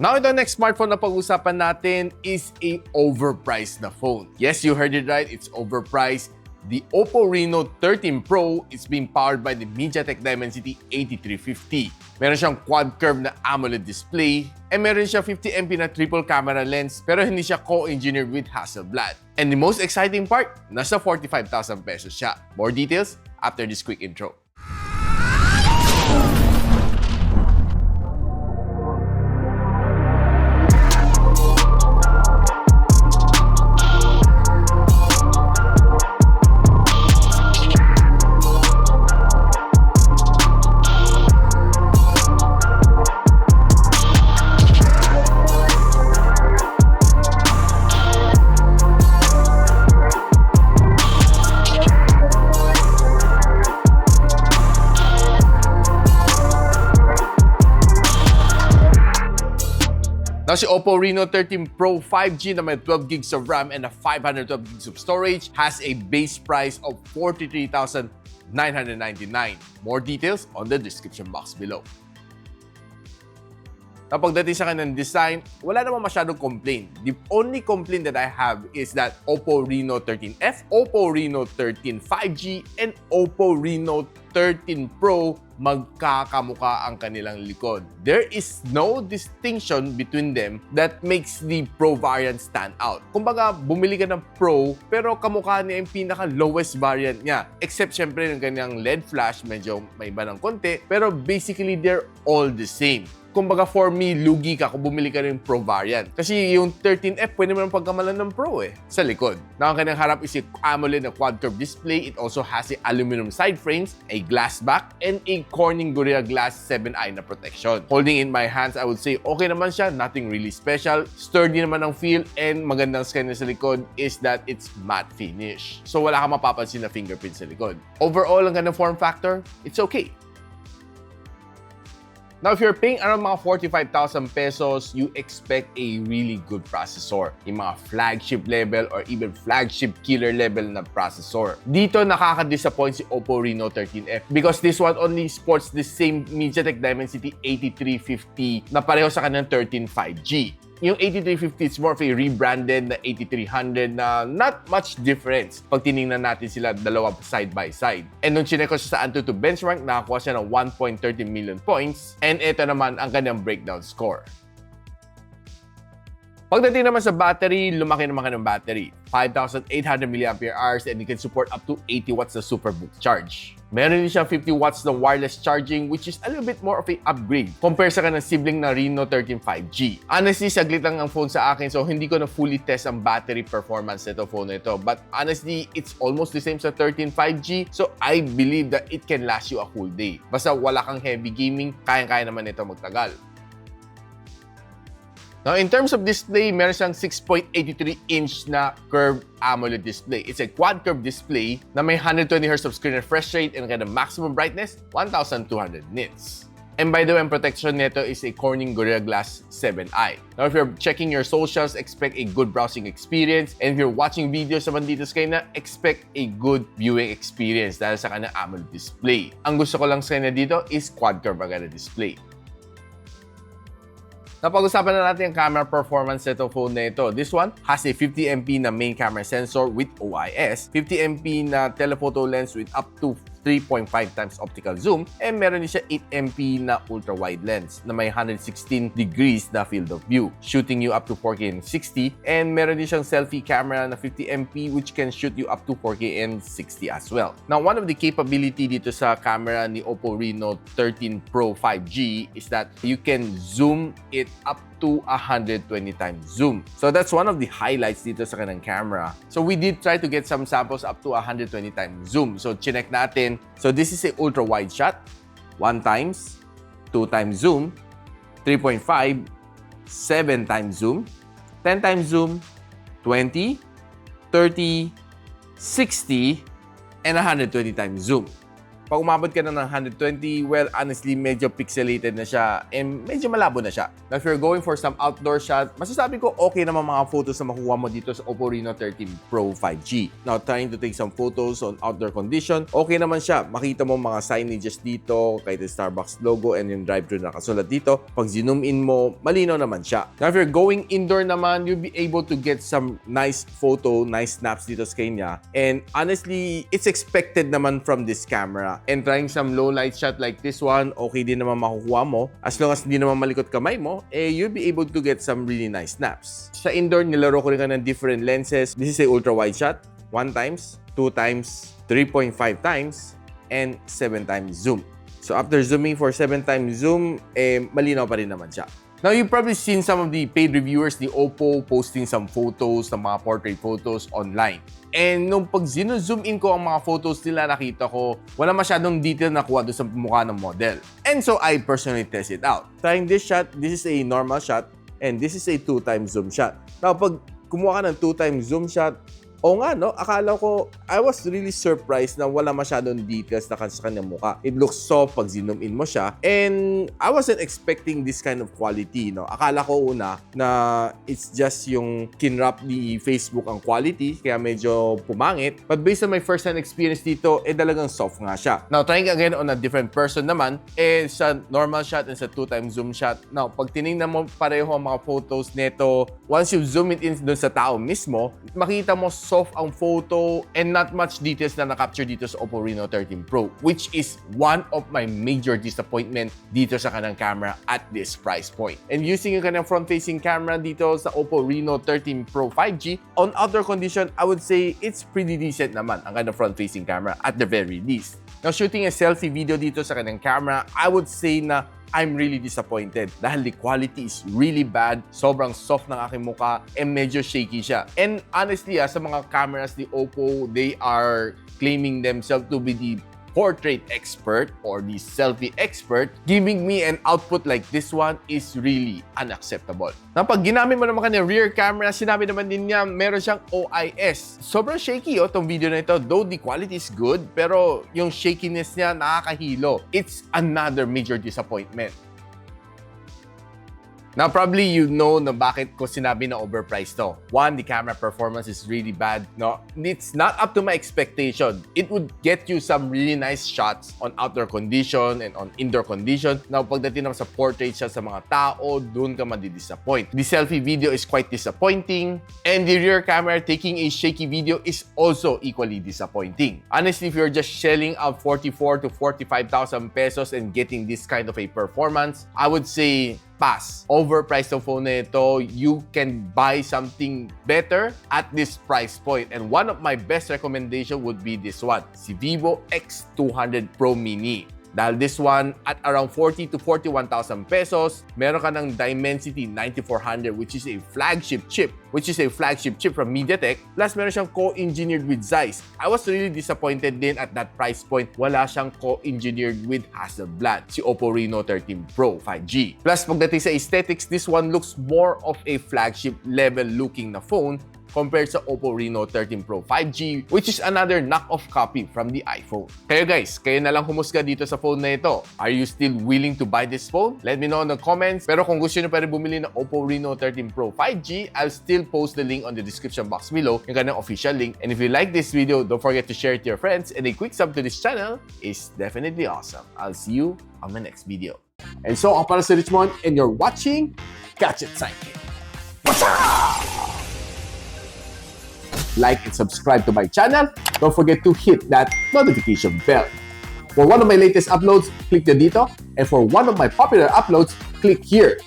Now, the next smartphone na pag-usapan natin is a overpriced na phone. Yes, you heard it right, it's overpriced. The Oppo Reno 13 Pro is being powered by the MediaTek Dimensity 8350. Meron siyang quad-curve na AMOLED display, and meron siyang 50MP na triple camera lens, pero hindi siya co-engineered with Hasselblad. And the most exciting part, nasa 45,000 pesos siya. More details after this quick intro. Now, si Oppo Reno 13 Pro 5G na may 12 gigs of RAM and a 512 gigs of storage has a base price of 43,999. More details on the description box below. Now, pagdating sa kanyang design, wala naman masyadong complaint. The only complaint that I have is that Oppo Reno 13F, Oppo Reno 13 5G, and Oppo Reno 13 Pro magkakamuka ang kanilang likod. There is no distinction between them that makes the Pro variant stand out. Kumbaga, bumili ka ng Pro, pero kamukha niya yung pinaka-lowest variant niya. Except syempre ng kanyang LED flash, medyo may iba ng konti, pero basically they're all the same. Kumbaga, for me, lugi ka kung bumili ka ng Pro variant. Kasi yung 13F, pwede mo nang pagkamalan ng Pro sa likod. Na ang kanyang harap is a AMOLED na quad-curve display. It also has a aluminum side frames, a glass back, and a Corning Gorilla Glass 7i na protection. Holding in my hands, I would say okay naman siya, nothing really special. Sturdy naman ang feel, and magandang skin sa likod is that it's matte finish. So wala kang mapapansin na fingerprint sa likod. Overall, ang kanyang form factor, it's okay. Now, if you're paying around mga 45,000 pesos, you expect a really good processor. Yung mga flagship level or even flagship killer level na processor. Dito, nakaka-disappoint si Oppo Reno 13F because this one only sports the same MediaTek Dimensity 8350 na pareho sa kanyang 13 5G. Yung 8350 is more of a rebranded na 8300 na not much difference pag tinignan natin sila dalawa side by side. And nung chinek ko siya sa Antutu benchmark, nakakuha siya ng 1.30 million points. And ito naman ang kanyang breakdown score. Pagdating naman sa battery, lumaki naman kanyang battery. 5,800 mAh and it can support up to 80 watts na super boost charge. Meron din siyang 50 watts na wireless charging which is a little bit more of a upgrade compared sa kanyang sibling na Reno 13 5G. Honestly, saglit lang ang phone sa akin so hindi ko na fully test ang battery performance nito phone na ito. But honestly, it's almost the same sa 13 5G so I believe that it can last you a whole day. Basta wala kang heavy gaming, kayang-kaya naman ito magtagal. Now, in terms of display, meron siyang 6.83-inch na curved AMOLED display. It's a quad-curve display na may 120Hz of screen refresh rate and the maximum brightness, 1,200 nits. And by the way, ang protection nito is a Corning Gorilla Glass 7i. Now, if you're checking your socials, expect a good browsing experience. And if you're watching videos naman dito sa kanya, expect a good viewing experience dahil sa kanyang AMOLED display. Ang gusto ko lang sa kanya dito is quad-curve agad na display. Napag-usapan na natin ang camera performance nito phone na ito. This one has a 50MP na main camera sensor with OIS, 50MP na telephoto lens with up to 3.5 times optical zoom, and meron din siya 8MP na ultra-wide lens na may 116 degrees na field of view, shooting you up to 4K and 60, and meron din siyang selfie camera na 50MP which can shoot you up to 4K and 60 as well. Now, one of the capability dito sa camera ni Oppo Reno 13 Pro 5G is that you can zoom it up to 120 times zoom. So that's one of the highlights dito sa kanyang camera. So we did try to get some samples up to 120 times zoom. So chinek natin. So this is a ultra wide shot. 1 times, 2 times zoom, 3.5, 7 times zoom, 10 times zoom, 20, 30, 60, and 120 times zoom. pag umabot ka na ng 120, well, honestly, medyo pixelated na siya and medyo malabo na siya. Now, if you're going for some outdoor shot, masasabi ko okay naman mga photos na makuha mo dito sa Oppo Reno 13 Pro 5G. Now, trying to take some photos on outdoor condition, okay naman siya. Makita mo mga signages dito, kahit yung Starbucks logo and yung drive-thru na nakasulat dito. Pag zoom in mo, malinaw naman siya. Now, if you're going indoor naman, you'll be able to get some nice photo, nice snaps dito sa kanya. And honestly, it's expected naman from this camera. And trying some low light shot like this one, okay din naman makukuha mo. As long as hindi naman malikot kamay mo, you'll be able to get some really nice snaps. Sa indoor, nilaro ko rin ng different lenses. This is a ultra wide shot, 1 times, 2 times, 3.5 times, and 7 times zoom. So after zooming for 7 times zoom, malinaw pa rin naman siya. Now, you've probably seen some of the paid reviewers ni Oppo posting some photos, ng mga portrait photos online. And nung pag zoom in ko ang mga photos nila, nakita ko wala masyadong detail na kuha doon sa mukha ng model. And so, I personally test it out. Trying this shot, this is a normal shot, and this is a 2 times zoom shot. Now, pag kumuha ka ng 2 times zoom shot, o nga, no? Akala ko, I was really surprised na wala masyadong details na sa kanyang mukha. It looks soft pag zoom in mo siya. And I wasn't expecting this kind of quality, no? Akala ko una na it's just yung kinrap ni Facebook ang quality, kaya medyo pumangit. But based on my first-hand experience dito, talagang soft nga siya. Now, trying again on a different person naman, sa normal shot and sa 2 times zoom shot. Now, pag tinignan mo pareho ang mga photos neto, once you zoom it in doon sa tao mismo, makita mo soft ang photo and not much details na na-capture dito sa Oppo Reno 13 Pro, which is one of my major disappointment dito sa kanang camera at this price point. And using yung kanang front-facing camera dito sa Oppo Reno 13 Pro 5G, on outdoor condition, I would say it's pretty decent naman ang kanang front-facing camera at the very least. Now, shooting a selfie video dito sa kanang camera, I would say na I'm really disappointed dahil the quality is really bad, sobrang soft ng aking mukha, and medyo shaky siya. And honestly, sa mga cameras ni Oppo, they are claiming themselves to be the portrait expert or the selfie expert. Giving me an output like this one is really unacceptable. Na pag ginamit mo naman kanya rear camera, sinabi naman din niya meron siyang OIS. Sobrang shaky tong video na ito. Though the quality is good, pero yung shakiness niya nakakahilo. It's another major disappointment. Now, probably you know na bakit ko sinabi na overpriced to. One, the camera performance is really bad. No, it's not up to my expectation. It would get you some really nice shots on outdoor condition and on indoor condition. Now, pagdating naman sa portrait shot sa mga tao, doon ka madi-disappoint. The selfie video is quite disappointing. And the rear camera taking a shaky video is also equally disappointing. Honestly, if you're just shelling out 44 to 45,000 pesos and getting this kind of a performance, I would say pass. Overpriced ang phone na ito. You can buy something better at this price point. And one of my best recommendation would be this one, si Vivo X200 Pro Mini. Dahil this one, at around 40 to 41,000 pesos, meron ka ng Dimensity 9400, which is a flagship chip from MediaTek. Plus, meron siyang co-engineered with Zeiss. I was really disappointed din at that price point. Wala siyang co-engineered with Hasselblad, si Oppo Reno 13 Pro 5G. Plus, pagdating sa aesthetics, this one looks more of a flagship level looking na phone compared sa Oppo Reno 13 Pro 5G, which is another knockoff copy from the iPhone. Kaya guys, kayo na lang humusga dito sa phone na ito. Are you still willing to buy this phone? Let me know in the comments. Pero kung gusto nyo pa rin bumili ng Oppo Reno 13 Pro 5G, I'll still post the link on the description box below, yung kanyang official link. And if you like this video, don't forget to share it to your friends, and a quick sub to this channel is definitely awesome. I'll see you on my next video. And so, ako para si Richmond, and you're watching Gadget Sidekick. What's up? Like and subscribe to my channel. Don't forget to hit that notification bell. For one of my latest uploads, click the dito. And for one of my popular uploads, click here.